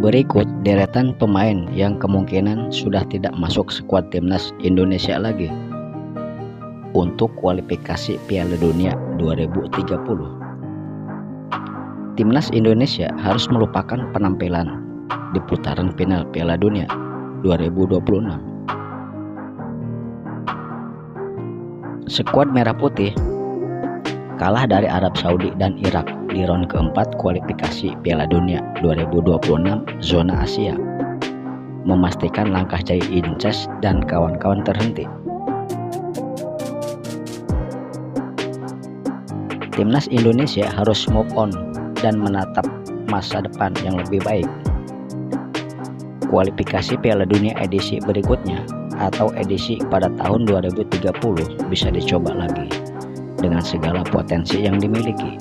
Berikut deretan pemain yang kemungkinan sudah tidak masuk skuad timnas Indonesia lagi untuk kualifikasi Piala Dunia 2030. Timnas Indonesia harus melupakan penampilan di putaran final Piala Dunia 2026. Skuad Merah Putih kalah dari Arab Saudi dan Irak di ronde keempat kualifikasi Piala Dunia 2026 zona Asia, memastikan langkah Jai Inces dan kawan-kawan terhenti. Timnas Indonesia harus move on dan menatap masa depan yang lebih baik. Kualifikasi Piala Dunia edisi berikutnya atau edisi pada tahun 2030 bisa dicoba lagi dengan segala potensi yang dimiliki.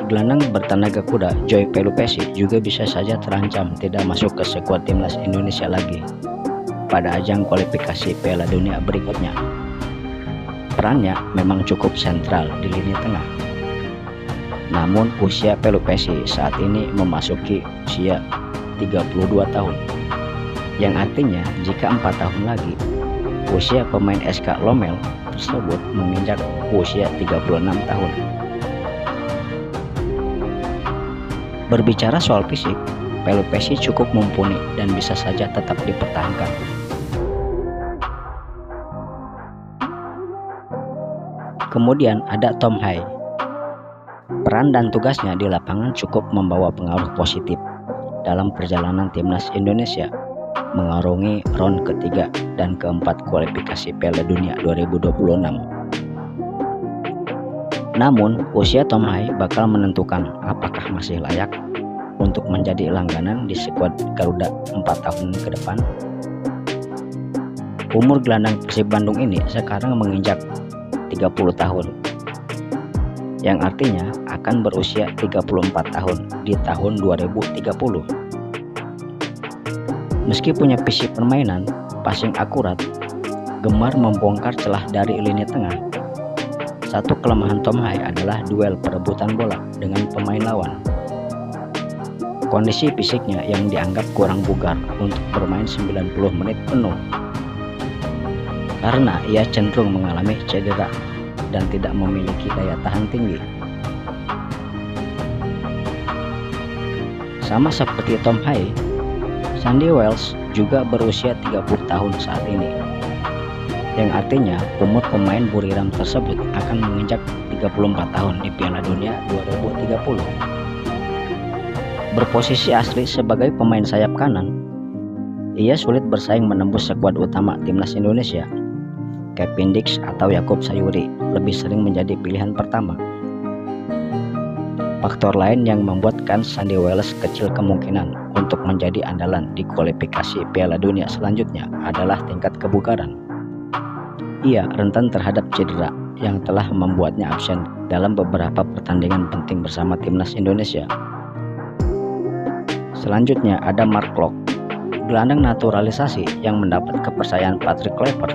Gelandang bertenaga kuda Joy Pelupessy juga bisa saja terancam tidak masuk ke skuad timnas Indonesia lagi pada ajang kualifikasi Piala Dunia berikutnya. Perannya memang cukup sentral di lini tengah. Namun usia Pelupessy saat ini memasuki usia 32 tahun, yang artinya jika 4 tahun lagi usia pemain SK Lommel tersebut menginjak usia 36 tahun. Berbicara soal fisik, Pelupessy cukup mumpuni dan bisa saja tetap dipertahankan. Kemudian ada Tom Hai. Peran dan tugasnya di lapangan cukup membawa pengaruh positif dalam perjalanan timnas Indonesia mengarungi ronde ketiga dan keempat kualifikasi Piala Dunia 2026. Namun, usia Tom Hai bakal menentukan apakah masih layak untuk menjadi langganan di skuad Garuda 4 tahun ke depan. Umur gelandang Persib Bandung ini sekarang menginjak 30 tahun, yang artinya akan berusia 34 tahun di tahun 2030. Meski punya visi permainan passing akurat, gemar membongkar celah dari lini tengah. Satu kelemahan Tom Hai adalah duel perebutan bola dengan pemain lawan. Kondisi fisiknya yang dianggap kurang bugar untuk bermain 90 menit penuh, karena ia cenderung mengalami cedera dan tidak memiliki daya tahan tinggi. Sama seperti Tom Hai, Sandy Wells juga berusia 30 tahun saat ini, yang artinya umur pemain Buriram tersebut akan menginjak 34 tahun di Piala Dunia 2030. Berposisi asli sebagai pemain sayap kanan, ia sulit bersaing menembus skuad utama timnas Indonesia. Kevin Dix atau Yakub Sayuri lebih sering menjadi pilihan pertama. Faktor lain yang membuatkan Sandy Wells kecil kemungkinan untuk menjadi andalan di kualifikasi Piala Dunia selanjutnya adalah tingkat kebugaran. Ia rentan terhadap cedera yang telah membuatnya absen dalam beberapa pertandingan penting bersama timnas Indonesia. Selanjutnya ada Mark Klok, gelandang naturalisasi yang mendapat kepercayaan Patrick Kluivert.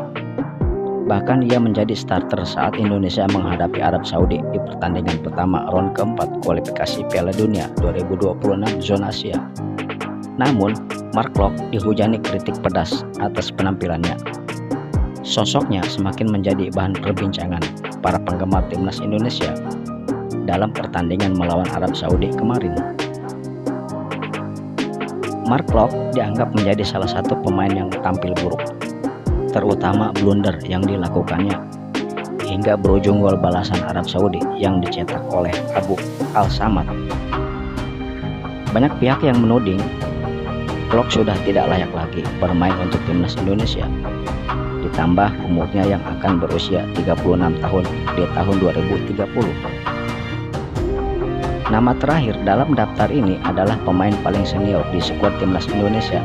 Bahkan ia menjadi starter saat Indonesia menghadapi Arab Saudi di pertandingan pertama ronde keempat kualifikasi Piala Dunia 2026 zona Asia. Namun, Mark Klok dihujani kritik pedas atas penampilannya. Sosoknya semakin menjadi bahan perbincangan para penggemar timnas Indonesia dalam pertandingan melawan Arab Saudi kemarin. Mark Klok dianggap menjadi salah satu pemain yang tampil buruk, terutama blunder yang dilakukannya hingga berujung gol balasan Arab Saudi yang dicetak oleh Abu Al-Samad. Banyak pihak yang menuding Klok sudah tidak layak lagi bermain untuk timnas Indonesia, ditambah umurnya yang akan berusia 36 tahun di tahun 2030. Nama terakhir dalam daftar ini adalah pemain paling senior di skuad timnas Indonesia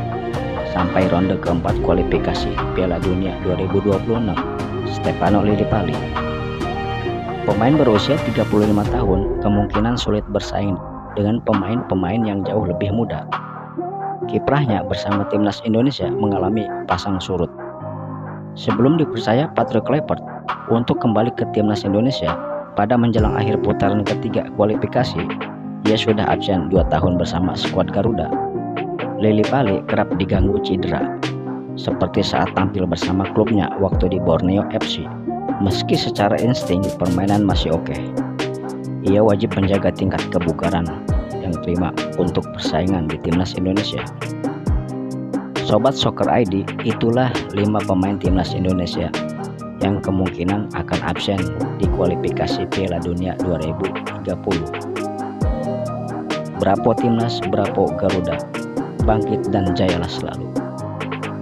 sampai ronde keempat kualifikasi Piala Dunia 2026, Stefano Lillipali. Pemain berusia 35 tahun kemungkinan sulit bersaing dengan pemain-pemain yang jauh lebih muda. Kiprahnya bersama timnas Indonesia mengalami pasang surut. Sebelum dipercaya Patrick Kluivert untuk kembali ke timnas Indonesia pada menjelang akhir putaran ketiga kualifikasi, Ia sudah absen 2 tahun bersama skuad Garuda. Lily Pali kerap diganggu cedera, seperti saat tampil bersama klubnya waktu di Borneo FC. Meski secara insting permainan masih oke, ia wajib menjaga tingkat kebugaran yang prima untuk persaingan di timnas Indonesia. Sobat Soccer ID, itulah 5 pemain timnas Indonesia yang kemungkinan akan absen di kualifikasi Piala Dunia 2030. Bravo timnas, bravo Garuda, bangkit dan jayalah selalu.